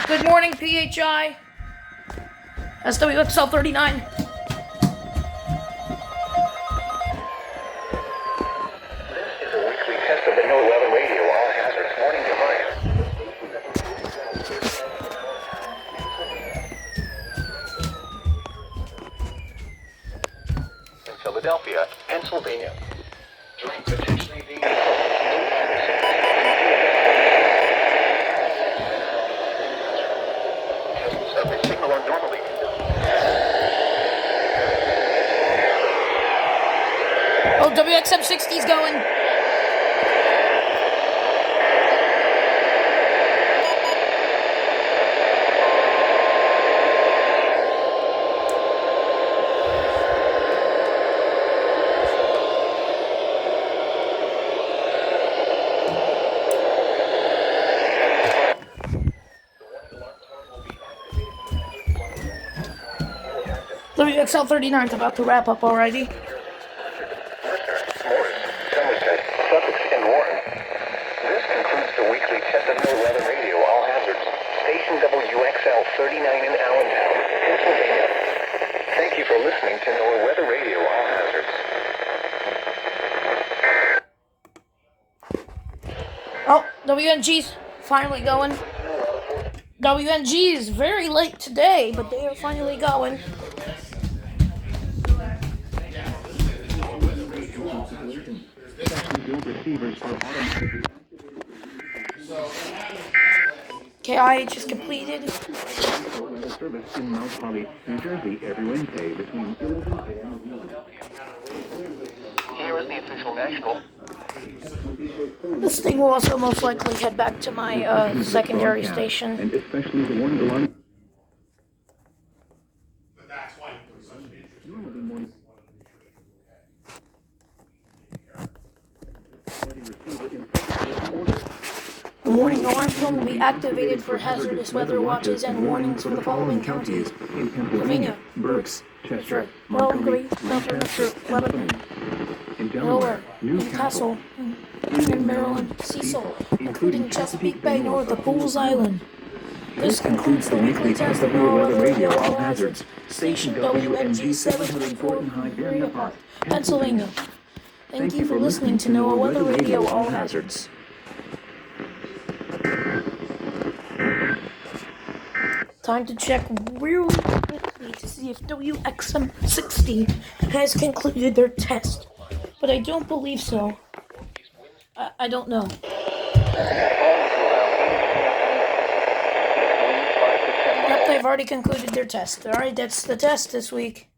Good morning, PHI. SWXL 39. This is a weekly test of the NOAA radio all hazards warning device. In Philadelphia, Pennsylvania. Potentially being signal on normally. Oh, WXM 60's going. WXL 39's about to wrap up already. Somerset, Sussex, and Warren. This concludes the weekly test of NOAA weather radio all hazards. Station WXL 39 in Allentown, Pennsylvania. Thank you for listening to NOAA weather radio all hazards. Oh, WNG's finally going. WNG is very late today, but they are finally going. KIH is completed. Service in Mount Holly, New Jersey, every Wednesday between 11 a.m. Here is the official national. This thing will also most likely head back to my secondary station. And especially the warning alarm. The warning alarm tone will be activated for hazardous weather watches and warnings for the following counties: Pennsylvania, Berks, Chester, Montgomery, North Lebanon, Delaware, Newcastle, and Maryland, Cecil, including Chesapeake Bay north of Pools Island. This concludes the weekly test of NOAA weather radio all hazards. Station WNG 704 in Hyperion Park, Pennsylvania. Thank you for listening to NOAA weather radio all hazards. Time to check real quickly to see if WXM 60 has concluded their test. But I don't believe so. I don't know. Yep, they've already concluded their test. Alright, that's the test this week.